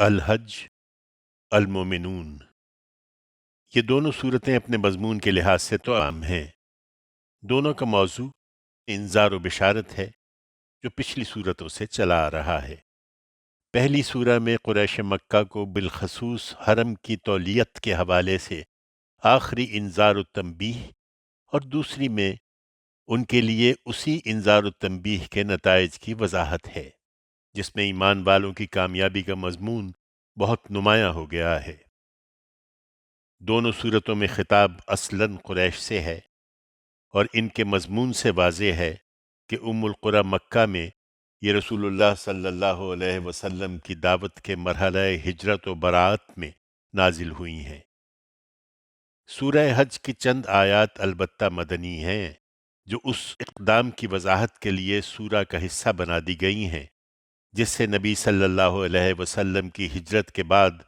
الحج، المومنون، یہ دونوں صورتیں اپنے مضمون کے لحاظ سے تو عام ہیں۔ دونوں کا موضوع انذار و بشارت ہے جو پچھلی صورتوں سے چلا آ رہا ہے۔ پہلی سورہ میں قریش مکہ کو بالخصوص حرم کی تولیت کے حوالے سے آخری انذار و تنبیہ، اور دوسری میں ان کے لیے اسی انذار و تنبیہ کے نتائج کی وضاحت ہے، جس میں ایمان والوں کی کامیابی کا مضمون بہت نمایاں ہو گیا ہے۔ دونوں صورتوں میں خطاب اصلاً قریش سے ہے، اور ان کے مضمون سے واضح ہے کہ ام القری مکہ میں یہ رسول اللہ صلی اللہ علیہ وسلم کی دعوت کے مرحلہ ہجرت و برات میں نازل ہوئی ہیں۔ سورہ حج کی چند آیات البتہ مدنی ہیں، جو اس اقدام کی وضاحت کے لیے سورہ کا حصہ بنا دی گئی ہیں، جس سے نبی صلی اللہ علیہ وسلم کی ہجرت کے بعد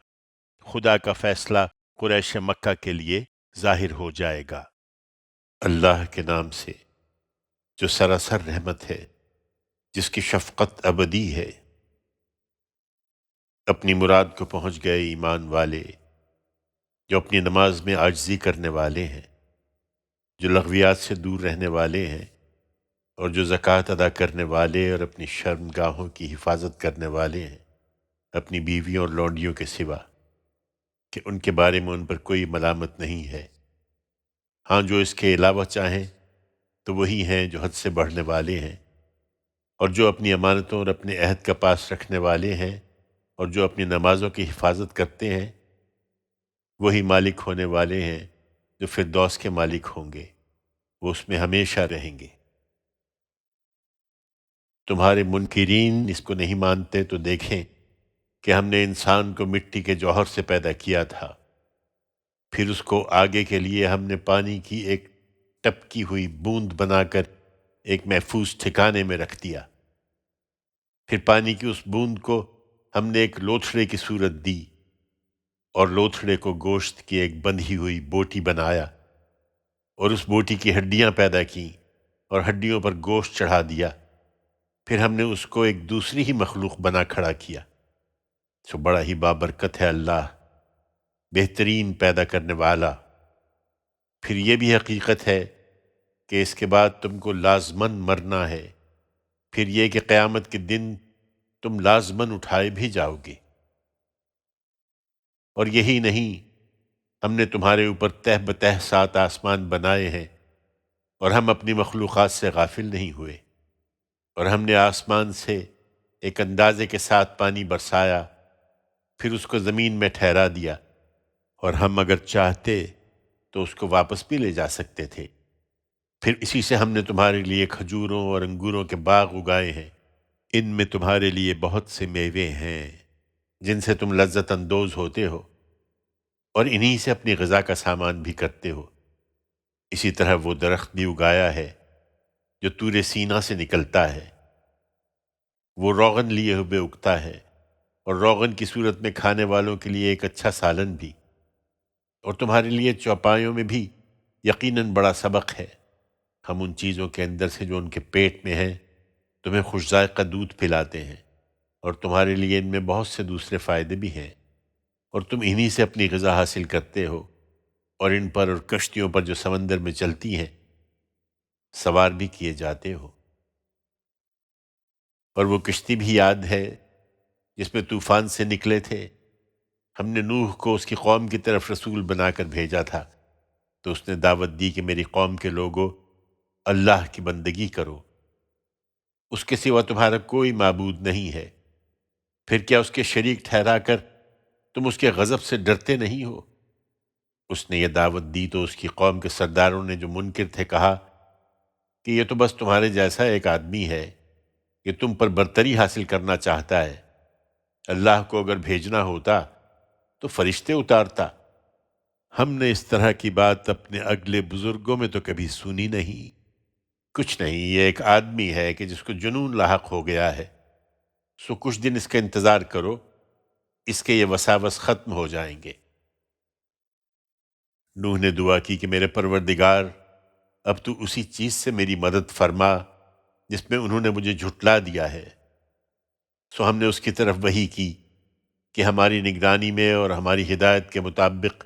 خدا کا فیصلہ قریش مکہ کے لیے ظاہر ہو جائے گا۔ اللہ کے نام سے جو سراسر رحمت ہے، جس کی شفقت ابدی ہے۔ اپنی مراد کو پہنچ گئے ایمان والے، جو اپنی نماز میں عاجزی کرنے والے ہیں، جو لغویات سے دور رہنے والے ہیں، اور جو زکوٰۃ ادا کرنے والے اور اپنی شرمگاہوں کی حفاظت کرنے والے ہیں، اپنی بیویوں اور لونڈیوں کے سوا، کہ ان کے بارے میں ان پر کوئی ملامت نہیں ہے۔ ہاں، جو اس کے علاوہ چاہیں تو وہی ہیں جو حد سے بڑھنے والے ہیں، اور جو اپنی امانتوں اور اپنے عہد کا پاس رکھنے والے ہیں، اور جو اپنی نمازوں کی حفاظت کرتے ہیں، وہی مالک ہونے والے ہیں جو فردوس کے مالک ہوں گے، وہ اس میں ہمیشہ رہیں گے۔ تمہارے منکرین اس کو نہیں مانتے تو دیکھیں کہ ہم نے انسان کو مٹی کے جوہر سے پیدا کیا تھا، پھر اس کو آگے کے لیے ہم نے پانی کی ایک ٹپکی ہوئی بوند بنا کر ایک محفوظ ٹھکانے میں رکھ دیا۔ پھر پانی کی اس بوند کو ہم نے ایک لوتھڑے کی صورت دی، اور لوتھڑے کو گوشت کی ایک بندھی ہوئی بوٹی بنایا، اور اس بوٹی کی ہڈیاں پیدا کیں اور ہڈیوں پر گوشت چڑھا دیا۔ پھر ہم نے اس کو ایک دوسری ہی مخلوق بنا کھڑا کیا۔ سو بڑا ہی بابرکت ہے اللہ، بہترین پیدا کرنے والا۔ پھر یہ بھی حقیقت ہے کہ اس کے بعد تم کو لازماً مرنا ہے، پھر یہ کہ قیامت کے دن تم لازماً اٹھائے بھی جاؤ گے۔ اور یہی نہیں، ہم نے تمہارے اوپر تہ بتہ 7 آسمان بنائے ہیں، اور ہم اپنی مخلوقات سے غافل نہیں ہوئے۔ اور ہم نے آسمان سے ایک اندازے کے ساتھ پانی برسایا، پھر اس کو زمین میں ٹھہرا دیا، اور ہم اگر چاہتے تو اس کو واپس بھی لے جا سکتے تھے۔ پھر اسی سے ہم نے تمہارے لیے کھجوروں اور انگوروں کے باغ اگائے ہیں، ان میں تمہارے لیے بہت سے میوے ہیں جن سے تم لذت اندوز ہوتے ہو، اور انہی سے اپنی غذا کا سامان بھی کرتے ہو۔ اسی طرح وہ درخت بھی اگایا ہے جو طور سینا سے نکلتا ہے، وہ روغن لیے ہوئے اگتا ہے، اور روغن کی صورت میں کھانے والوں کے لیے ایک اچھا سالن بھی۔ اور تمہارے لیے چوپایوں میں بھی یقیناً بڑا سبق ہے۔ ہم ان چیزوں کے اندر سے جو ان کے پیٹ میں ہیں تمہیں خوش ذائقہ دودھ پلاتے ہیں، اور تمہارے لیے ان میں بہت سے دوسرے فائدے بھی ہیں، اور تم انہی سے اپنی غذا حاصل کرتے ہو، اور ان پر اور کشتیوں پر جو سمندر میں چلتی ہیں سوار بھی کیے جاتے ہو۔ اور وہ کشتی بھی یاد ہے جس میں طوفان سے نکلے تھے، ہم نے نوح کو اس کی قوم کی طرف رسول بنا کر بھیجا تھا، تو اس نے دعوت دی کہ میری قوم کے لوگوں، اللہ کی بندگی کرو، اس کے سوا تمہارا کوئی معبود نہیں ہے۔ پھر کیا اس کے شریک ٹھہرا کر تم اس کے غضب سے ڈرتے نہیں ہو؟ اس نے یہ دعوت دی تو اس کی قوم کے سرداروں نے جو منکر تھے کہا کہ یہ تو بس تمہارے جیسا ایک آدمی ہے کہ تم پر برتری حاصل کرنا چاہتا ہے۔ اللہ کو اگر بھیجنا ہوتا تو فرشتے اتارتا۔ ہم نے اس طرح کی بات اپنے اگلے بزرگوں میں تو کبھی سنی نہیں۔ کچھ نہیں، یہ ایک آدمی ہے کہ جس کو جنون لاحق ہو گیا ہے، سو کچھ دن اس کا انتظار کرو، اس کے یہ وساوس ختم ہو جائیں گے۔ نوح نے دعا کی کہ میرے پروردگار، اب تو اسی چیز سے میری مدد فرما جس میں انہوں نے مجھے جھٹلا دیا ہے۔ سو ہم نے اس کی طرف وحی کی کہ ہماری نگرانی میں اور ہماری ہدایت کے مطابق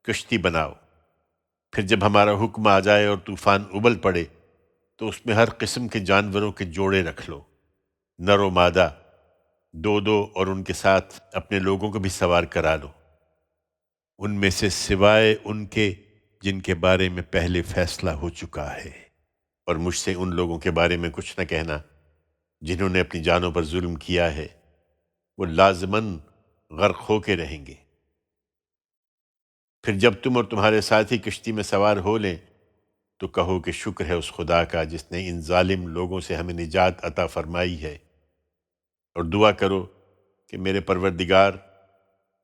کشتی بناؤ، پھر جب ہمارا حکم آ جائے اور طوفان ابل پڑے تو اس میں ہر قسم کے جانوروں کے جوڑے رکھ لو، نر و مادہ، دو دو، اور ان کے ساتھ اپنے لوگوں کو بھی سوار کرا لو، ان میں سے سوائے ان کے جن کے بارے میں پہلے فیصلہ ہو چکا ہے، اور مجھ سے ان لوگوں کے بارے میں کچھ نہ کہنا جنہوں نے اپنی جانوں پر ظلم کیا ہے، وہ لازماً غرق ہو کے رہیں گے۔ پھر جب تم اور تمہارے ساتھی کشتی میں سوار ہو لیں تو کہو کہ شکر ہے اس خدا کا جس نے ان ظالم لوگوں سے ہمیں نجات عطا فرمائی ہے، اور دعا کرو کہ میرے پروردگار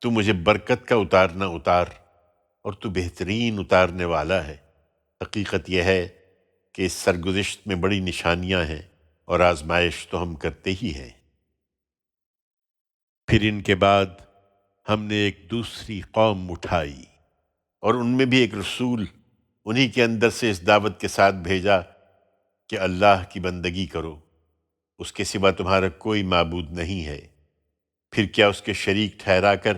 تو مجھے برکت کا اتارنا اتار، اور تو بہترین اتارنے والا ہے۔ حقیقت یہ ہے کہ اس سرگزشت میں بڑی نشانیاں ہیں، اور آزمائش تو ہم کرتے ہی ہیں۔ پھر ان کے بعد ہم نے ایک دوسری قوم اٹھائی، اور ان میں بھی ایک رسول انہی کے اندر سے اس دعوت کے ساتھ بھیجا کہ اللہ کی بندگی کرو، اس کے سوا تمہارا کوئی معبود نہیں ہے، پھر کیا اس کے شریک ٹھہرا کر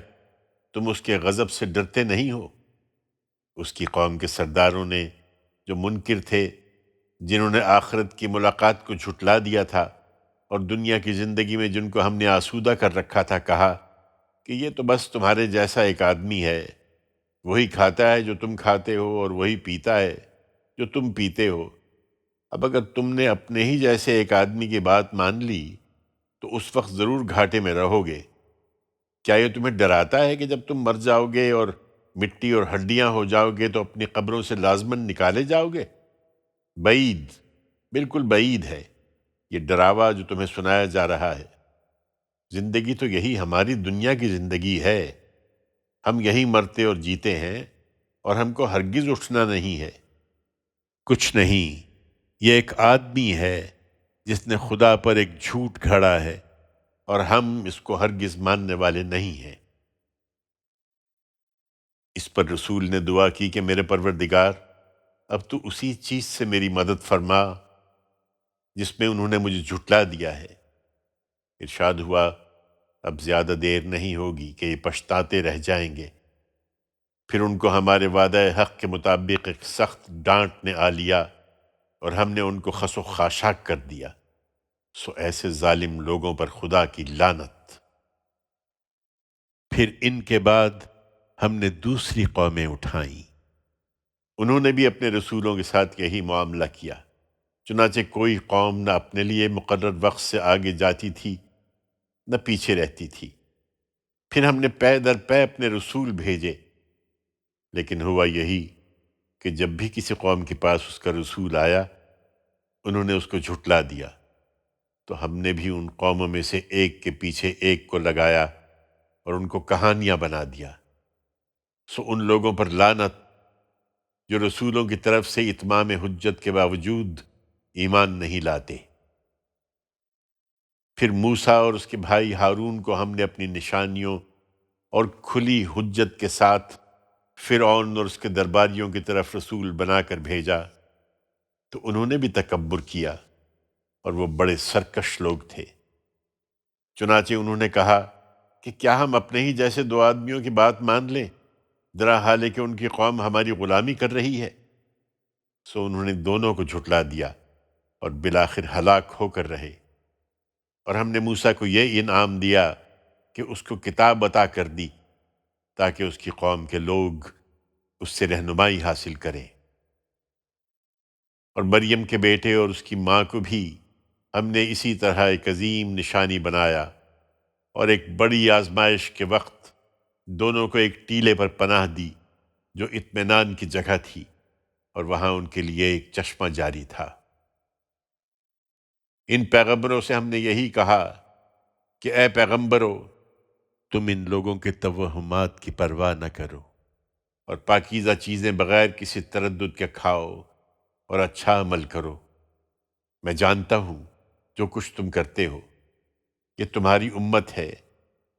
تم اس کے غضب سے ڈرتے نہیں ہو؟ اس کی قوم کے سرداروں نے جو منکر تھے، جنہوں نے آخرت کی ملاقات کو جھٹلا دیا تھا اور دنیا کی زندگی میں جن کو ہم نے آسودہ کر رکھا تھا، کہا کہ یہ تو بس تمہارے جیسا ایک آدمی ہے، وہی کھاتا ہے جو تم کھاتے ہو اور وہی پیتا ہے جو تم پیتے ہو۔ اب اگر تم نے اپنے ہی جیسے ایک آدمی کی بات مان لی تو اس وقت ضرور گھاٹے میں رہو گے۔ کیا یہ تمہیں ڈراتا ہے کہ جب تم مر جاؤ گے اور مٹی اور ہڈیاں ہو جاؤ گے تو اپنی قبروں سے لازماً نکالے جاؤ گے؟ بعید، بالکل بعید ہے یہ ڈراوا جو تمہیں سنایا جا رہا ہے۔ زندگی تو یہی ہماری دنیا کی زندگی ہے، ہم یہی مرتے اور جیتے ہیں، اور ہم کو ہرگز اٹھنا نہیں ہے۔ کچھ نہیں، یہ ایک آدمی ہے جس نے خدا پر ایک جھوٹ گھڑا ہے، اور ہم اس کو ہرگز ماننے والے نہیں ہیں۔ اس پر رسول نے دعا کی کہ میرے پروردگار، اب تو اسی چیز سے میری مدد فرما جس میں انہوں نے مجھے جھٹلا دیا ہے۔ ارشاد ہوا، اب زیادہ دیر نہیں ہوگی کہ یہ پچھتاتے رہ جائیں گے۔ پھر ان کو ہمارے وعدہ حق کے مطابق ایک سخت ڈانٹ نے آ لیا، اور ہم نے ان کو خس و خاشاک کر دیا۔ سو ایسے ظالم لوگوں پر خدا کی لعنت۔ پھر ان کے بعد ہم نے دوسری قومیں اٹھائیں، انہوں نے بھی اپنے رسولوں کے ساتھ یہی معاملہ کیا۔ چنانچہ کوئی قوم نہ اپنے لیے مقرر وقت سے آگے جاتی تھی نہ پیچھے رہتی تھی۔ پھر ہم نے پے در پے اپنے رسول بھیجے، لیکن ہوا یہی کہ جب بھی کسی قوم کے پاس اس کا رسول آیا انہوں نے اس کو جھٹلا دیا، تو ہم نے بھی ان قوموں میں سے ایک کے پیچھے ایک کو لگایا اور ان کو کہانیاں بنا دیا۔ سو ان لوگوں پر لعنت جو رسولوں کی طرف سے اتمام حجت کے باوجود ایمان نہیں لاتے۔ پھر موسیٰ اور اس کے بھائی ہارون کو ہم نے اپنی نشانیوں اور کھلی حجت کے ساتھ فرعون اور اس کے درباریوں کی طرف رسول بنا کر بھیجا، تو انہوں نے بھی تکبر کیا، اور وہ بڑے سرکش لوگ تھے۔ چنانچہ انہوں نے کہا کہ کیا ہم اپنے ہی جیسے دو آدمیوں کی بات مان لیں، درا حال ہے کہ ان کی قوم ہماری غلامی کر رہی ہے؟ سو انہوں نے دونوں کو جھٹلا دیا اور بالآخر ہلاک ہو کر رہے۔ اور ہم نے موسیٰ کو یہ انعام دیا کہ اس کو کتاب عطا کر دی تاکہ اس کی قوم کے لوگ اس سے رہنمائی حاصل کریں۔ اور مریم کے بیٹے اور اس کی ماں کو بھی ہم نے اسی طرح ایک عظیم نشانی بنایا، اور ایک بڑی آزمائش کے وقت دونوں کو ایک ٹیلے پر پناہ دی جو اطمینان کی جگہ تھی، اور وہاں ان کے لیے ایک چشمہ جاری تھا۔ ان پیغمبروں سے ہم نے یہی کہا کہ اے پیغمبرو، تم ان لوگوں کے توہمات کی پرواہ نہ کرو، اور پاکیزہ چیزیں بغیر کسی تردد کے کھاؤ اور اچھا عمل کرو۔ میں جانتا ہوں جو کچھ تم کرتے ہو، یہ تمہاری امت ہے،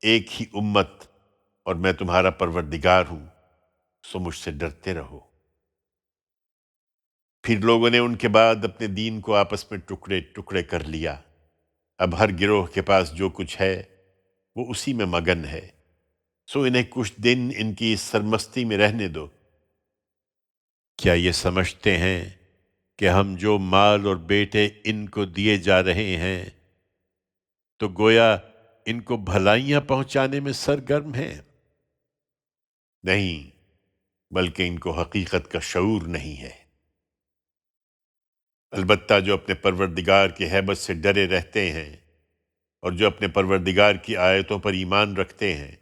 ایک ہی امت، اور میں تمہارا پروردگار ہوں، سو مجھ سے ڈرتے رہو۔ پھر لوگوں نے ان کے بعد اپنے دین کو آپس میں ٹکڑے ٹکڑے کر لیا۔ اب ہر گروہ کے پاس جو کچھ ہے وہ اسی میں مگن ہے، سو انہیں کچھ دن ان کی اس سرمستی میں رہنے دو۔ کیا یہ سمجھتے ہیں کہ ہم جو مال اور بیٹے ان کو دیے جا رہے ہیں تو گویا ان کو بھلائیاں پہنچانے میں سرگرم ہیں؟ نہیں، بلکہ ان کو حقیقت کا شعور نہیں ہے۔ البتہ جو اپنے پروردگار کی ہیبت سے ڈرے رہتے ہیں اور جو اپنے پروردگار کی آیتوں پر ایمان رکھتے ہیں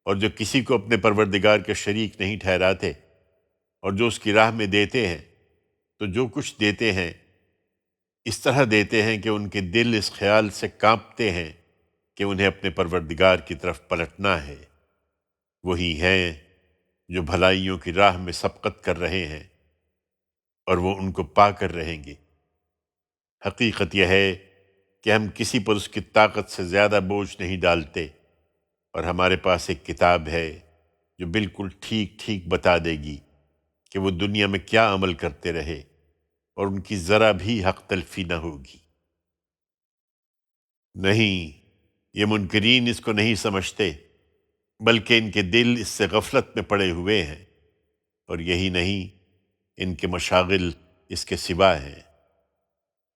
اور جو کسی کو اپنے پروردگار کے شریک نہیں ٹھہراتے اور جو اس کی راہ میں دیتے ہیں، تو جو کچھ دیتے ہیں اس طرح دیتے ہیں کہ ان کے دل اس خیال سے کانپتے ہیں کہ انہیں اپنے پروردگار کی طرف پلٹنا ہے۔ وہی ہیں جو بھلائیوں کی راہ میں سبقت کر رہے ہیں اور وہ ان کو پا کر رہیں گے۔ حقیقت یہ ہے کہ ہم کسی پر اس کی طاقت سے زیادہ بوجھ نہیں ڈالتے، اور ہمارے پاس ایک کتاب ہے جو بالکل ٹھیک ٹھیک بتا دے گی کہ وہ دنیا میں کیا عمل کرتے رہے، اور ان کی ذرا بھی حق تلفی نہ ہوگی۔ نہیں، یہ منکرین اس کو نہیں سمجھتے، بلکہ ان کے دل اس سے غفلت میں پڑے ہوئے ہیں، اور یہی نہیں، ان کے مشاغل اس کے سوا ہیں۔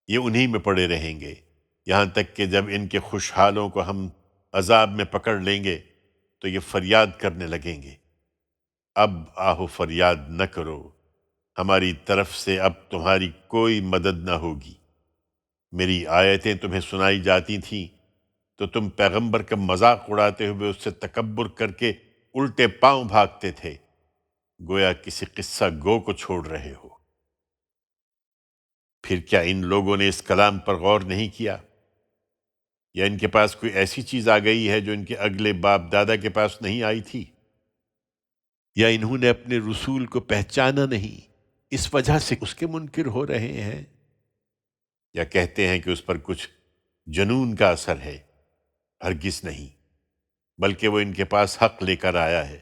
یہ انہی میں پڑے رہیں گے یہاں تک کہ جب ان کے خوشحالوں کو ہم عذاب میں پکڑ لیں گے تو یہ فریاد کرنے لگیں گے، اب آہو فریاد نہ کرو، ہماری طرف سے اب تمہاری کوئی مدد نہ ہوگی۔ میری آیتیں تمہیں سنائی جاتی تھیں تو تم پیغمبر کا مذاق اڑاتے ہوئے اس سے تکبر کر کے الٹے پاؤں بھاگتے تھے، گویا کسی قصہ گو کو چھوڑ رہے ہو۔ پھر کیا ان لوگوں نے اس کلام پر غور نہیں کیا؟ یا ان کے پاس کوئی ایسی چیز آ گئی ہے جو ان کے اگلے باپ دادا کے پاس نہیں آئی تھی؟ یا انہوں نے اپنے رسول کو پہچانا نہیں، اس وجہ سے اس کے منکر ہو رہے ہیں؟ یا کہتے ہیں کہ اس پر کچھ جنون کا اثر ہے؟ ہرگز نہیں، بلکہ وہ ان کے پاس حق لے کر آیا ہے،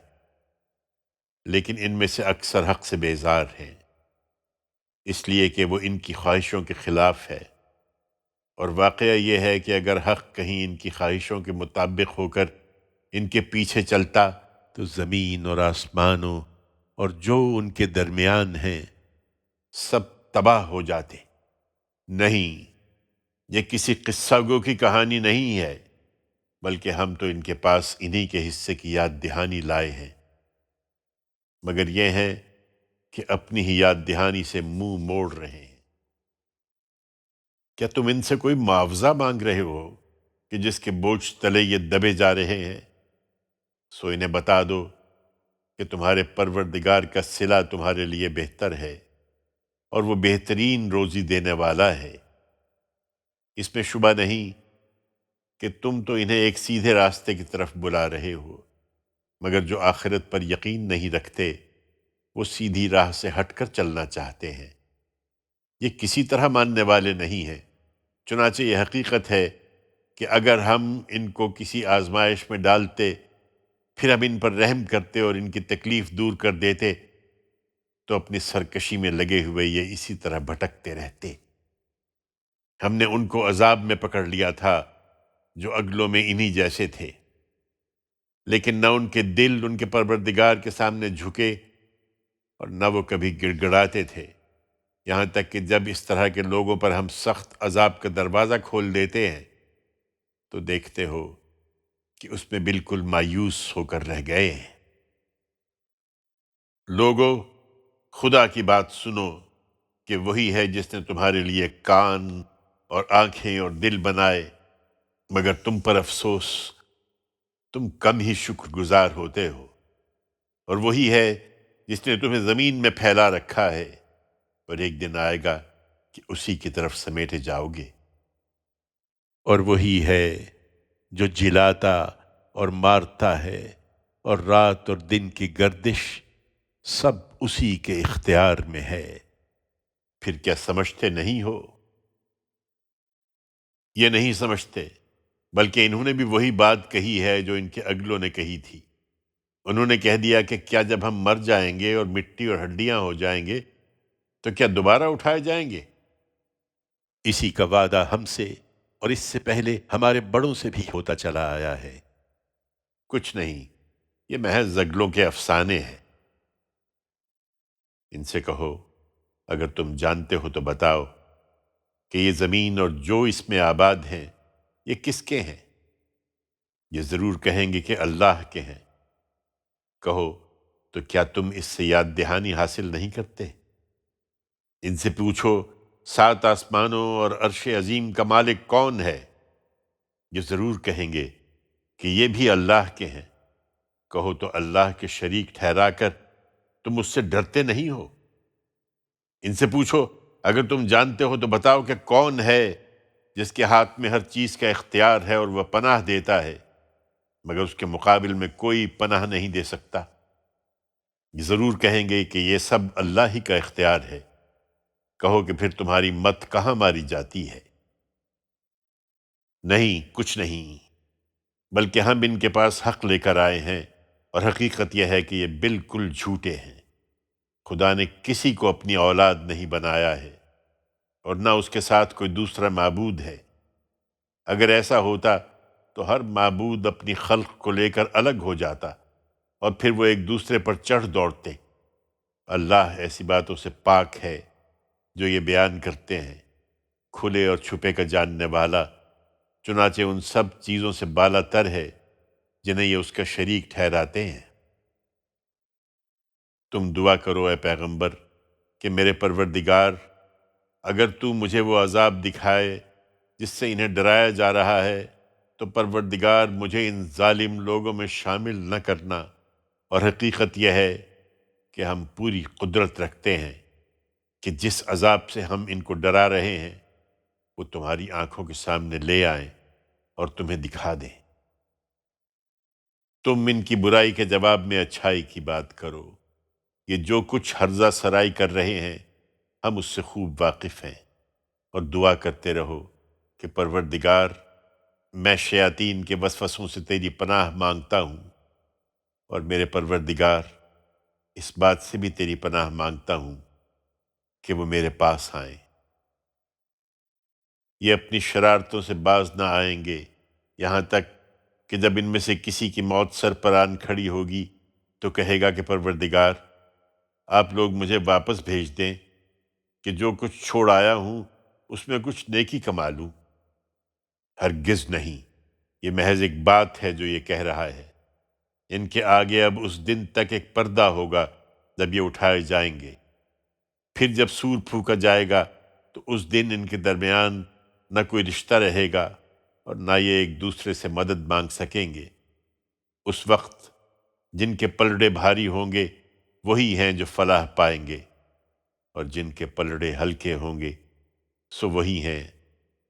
لیکن ان میں سے اکثر حق سے بیزار ہیں، اس لیے کہ وہ ان کی خواہشوں کے خلاف ہے۔ اور واقعہ یہ ہے کہ اگر حق کہیں ان کی خواہشوں کے مطابق ہو کر ان کے پیچھے چلتا تو زمین اور آسمانوں اور جو ان کے درمیان ہیں سب تباہ ہو جاتے۔ نہیں، یہ کسی قصہ گو کی کہانی نہیں ہے، بلکہ ہم تو ان کے پاس انہی کے حصے کی یاد دہانی لائے ہیں، مگر یہ ہیں کہ اپنی ہی یاد دہانی سے منہ موڑ رہے ہیں۔ کیا تم ان سے کوئی معاوضہ مانگ رہے ہو کہ جس کے بوجھ تلے یہ دبے جا رہے ہیں؟ سو انہیں بتا دو کہ تمہارے پروردگار کا صلہ تمہارے لیے بہتر ہے، اور وہ بہترین روزی دینے والا ہے۔ اس میں شبہ نہیں کہ تم تو انہیں ایک سیدھے راستے کی طرف بلا رہے ہو، مگر جو آخرت پر یقین نہیں رکھتے وہ سیدھی راہ سے ہٹ کر چلنا چاہتے ہیں۔ یہ کسی طرح ماننے والے نہیں ہیں۔ چنانچہ یہ حقیقت ہے کہ اگر ہم ان کو کسی آزمائش میں ڈالتے، پھر ہم ان پر رحم کرتے اور ان کی تکلیف دور کر دیتے، تو اپنی سرکشی میں لگے ہوئے یہ اسی طرح بھٹکتے رہتے۔ ہم نے ان کو عذاب میں پکڑ لیا تھا جو اگلوں میں انہی جیسے تھے، لیکن نہ ان کے دل ان کے پروردگار کے سامنے جھکے اور نہ وہ کبھی گڑ گڑاتے تھے، یہاں تک کہ جب اس طرح کے لوگوں پر ہم سخت عذاب کا دروازہ کھول دیتے ہیں تو دیکھتے ہو کہ اس میں بالکل مایوس ہو کر رہ گئے ہیں۔ لوگو، خدا کی بات سنو کہ وہی ہے جس نے تمہارے لیے کان اور آنکھیں اور دل بنائے، مگر تم پر افسوس، تم کم ہی شکر گزار ہوتے ہو۔ اور وہی ہے جس نے تمہیں زمین میں پھیلا رکھا ہے، اور ایک دن آئے گا کہ اسی کی طرف سمیٹے جاؤ گے۔ اور وہی ہے جو جلاتا اور مارتا ہے، اور رات اور دن کی گردش سب اسی کے اختیار میں ہے۔ پھر کیا سمجھتے نہیں ہو؟ یہ نہیں سمجھتے، بلکہ انہوں نے بھی وہی بات کہی ہے جو ان کے اگلوں نے کہی تھی۔ انہوں نے کہہ دیا کہ کیا جب ہم مر جائیں گے اور مٹی اور ہڈیاں ہو جائیں گے تو کیا دوبارہ اٹھائے جائیں گے؟ اسی کا وعدہ ہم سے اور اس سے پہلے ہمارے بڑوں سے بھی ہوتا چلا آیا ہے۔ کچھ نہیں، یہ محض زگلوں کے افسانے ہیں۔ ان سے کہو اگر تم جانتے ہو تو بتاؤ کہ یہ زمین اور جو اس میں آباد ہیں یہ کس کے ہیں؟ یہ ضرور کہیں گے کہ اللہ کے ہیں۔ کہو تو کیا تم اس سے یاد دہانی حاصل نہیں کرتے؟ ان سے پوچھو 7 آسمانوں اور عرش عظیم کا مالک کون ہے؟ یہ ضرور کہیں گے کہ یہ بھی اللہ کے ہیں۔ کہو تو اللہ کے شریک ٹھہرا کر تم اس سے ڈرتے نہیں ہو؟ ان سے پوچھو اگر تم جانتے ہو تو بتاؤ کہ کون ہے جس کے ہاتھ میں ہر چیز کا اختیار ہے اور وہ پناہ دیتا ہے مگر اس کے مقابل میں کوئی پناہ نہیں دے سکتا؟ یہ ضرور کہیں گے کہ یہ سب اللہ ہی کا اختیار ہے۔ کہو کہ پھر تمہاری مت کہاں ماری جاتی ہے؟ نہیں، کچھ نہیں، بلکہ ہم ان کے پاس حق لے کر آئے ہیں اور حقیقت یہ ہے کہ یہ بالکل جھوٹے ہیں۔ خدا نے کسی کو اپنی اولاد نہیں بنایا ہے اور نہ اس کے ساتھ کوئی دوسرا معبود ہے۔ اگر ایسا ہوتا تو ہر معبود اپنی خلق کو لے کر الگ ہو جاتا اور پھر وہ ایک دوسرے پر چڑھ دوڑتے۔ اللہ ایسی باتوں سے پاک ہے جو یہ بیان کرتے ہیں، کھلے اور چھپے کا جاننے والا، چنانچہ ان سب چیزوں سے بالا تر ہے جنہیں یہ اس کا شریک ٹھہراتے ہیں۔ تم دعا کرو اے پیغمبر کہ میرے پروردگار، اگر تو مجھے وہ عذاب دکھائے جس سے انہیں ڈرایا جا رہا ہے تو پروردگار مجھے ان ظالم لوگوں میں شامل نہ کرنا، اور حقیقت یہ ہے کہ ہم پوری قدرت رکھتے ہیں کہ جس عذاب سے ہم ان کو ڈرا رہے ہیں وہ تمہاری آنکھوں کے سامنے لے آئیں اور تمہیں دکھا دیں۔ تم ان کی برائی کے جواب میں اچھائی کی بات کرو۔ یہ جو کچھ ہرزہ سرائی کر رہے ہیں ہم اس سے خوب واقف ہیں، اور دعا کرتے رہو کہ پروردگار، میں شیاطین کے وسوسوں سے تیری پناہ مانگتا ہوں، اور میرے پروردگار اس بات سے بھی تیری پناہ مانگتا ہوں کہ وہ میرے پاس آئیں۔ یہ اپنی شرارتوں سے باز نہ آئیں گے یہاں تک کہ جب ان میں سے کسی کی موت سر پر آن کھڑی ہوگی تو کہے گا کہ پروردگار، آپ لوگ مجھے واپس بھیج دیں کہ جو کچھ چھوڑ آیا ہوں اس میں کچھ نیکی کما لوں۔ ہرگز نہیں، یہ محض ایک بات ہے جو یہ کہہ رہا ہے۔ ان کے آگے اب اس دن تک ایک پردہ ہوگا جب یہ اٹھائے جائیں گے۔ پھر جب سور پھونکا جائے گا تو اس دن ان کے درمیان نہ کوئی رشتہ رہے گا اور نہ یہ ایک دوسرے سے مدد مانگ سکیں گے۔ اس وقت جن کے پلڑے بھاری ہوں گے وہی ہیں جو فلاح پائیں گے، اور جن کے پلڑے ہلکے ہوں گے سو وہی ہیں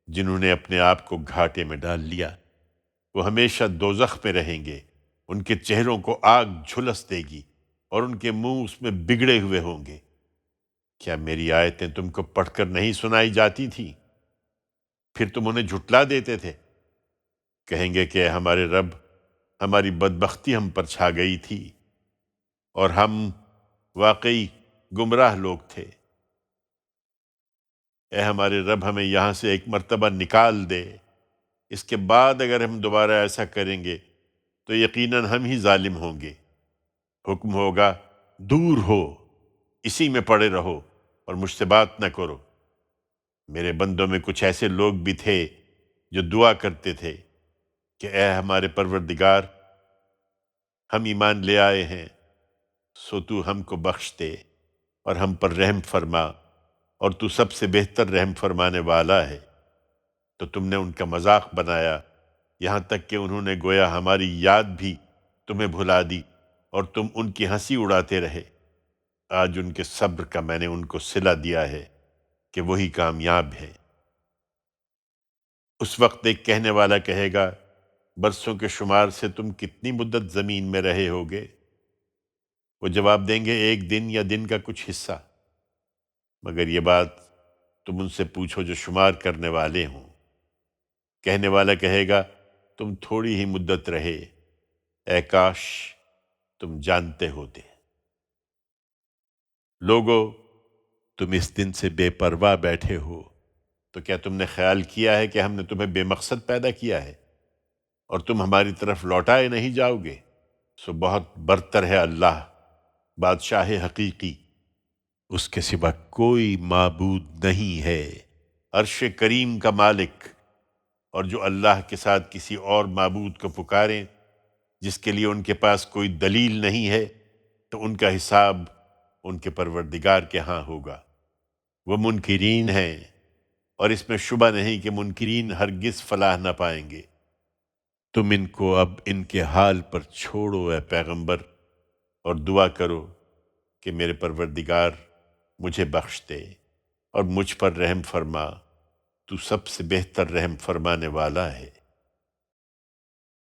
جنہوں نے اپنے آپ کو گھاٹے میں ڈال لیا۔ وہ ہمیشہ دوزخ میں رہیں گے، ان کے چہروں کو آگ جھلس دے گی اور ان کے منہ اس میں بگڑے ہوئے ہوں گے۔ کیا میری آیتیں تم کو پڑھ کر نہیں سنائی جاتی تھیں؟ پھر تم انہیں جھٹلا دیتے تھے۔ کہیں گے کہ اے ہمارے رب، ہماری بدبختی ہم پر چھا گئی تھی اور ہم واقعی گمراہ لوگ تھے۔ اے ہمارے رب، ہمیں یہاں سے ایک مرتبہ نکال دے، اس کے بعد اگر ہم دوبارہ ایسا کریں گے تو یقیناً ہم ہی ظالم ہوں گے۔ حکم ہوگا دور ہو، اسی میں پڑے رہو اور مجھ سے بات نہ کرو۔ میرے بندوں میں کچھ ایسے لوگ بھی تھے جو دعا کرتے تھے کہ اے ہمارے پروردگار، ہم ایمان لے آئے ہیں سو تو ہم کو بخش دے اور ہم پر رحم فرما، اور تو سب سے بہتر رحم فرمانے والا ہے۔ تو تم نے ان کا مذاق بنایا یہاں تک کہ انہوں نے گویا ہماری یاد بھی تمہیں بھلا دی اور تم ان کی ہنسی اڑاتے رہے۔ آج ان کے صبر کا میں نے ان کو صلہ دیا ہے کہ وہی کامیاب ہے۔ اس وقت ایک کہنے والا کہے گا، برسوں کے شمار سے تم کتنی مدت زمین میں رہے ہوگے؟ وہ جواب دیں گے، ایک دن یا دن کا کچھ حصہ۔ مگر یہ بات تم ان سے پوچھو جو شمار کرنے والے ہوں۔ کہنے والا کہے گا، تم تھوڑی ہی مدت رہے، اے کاش تم جانتے ہوتے۔ لوگو، تم اس دن سے بے پرواہ بیٹھے ہو تو کیا تم نے خیال کیا ہے کہ ہم نے تمہیں بے مقصد پیدا کیا ہے؟ اور تم ہماری طرف لوٹائے نہیں جاؤ گے، سو بہت برتر ہے اللہ، بادشاہ حقیقی، اس کے سوا کوئی معبود نہیں ہے، عرش کریم کا مالک۔ اور جو اللہ کے ساتھ کسی اور معبود کو پکاریں جس کے لیے ان کے پاس کوئی دلیل نہیں ہے، تو ان کا حساب ان کے پروردگار کے ہاں ہوگا۔ وہ منکرین ہیں، اور اس میں شبہ نہیں کہ منکرین ہرگز فلاح نہ پائیں گے۔ تم ان کو اب ان کے حال پر چھوڑو اے پیغمبر، اور دعا کرو کہ میرے پروردگار مجھے بخش دے اور مجھ پر رحم فرما، تو سب سے بہتر رحم فرمانے والا ہے۔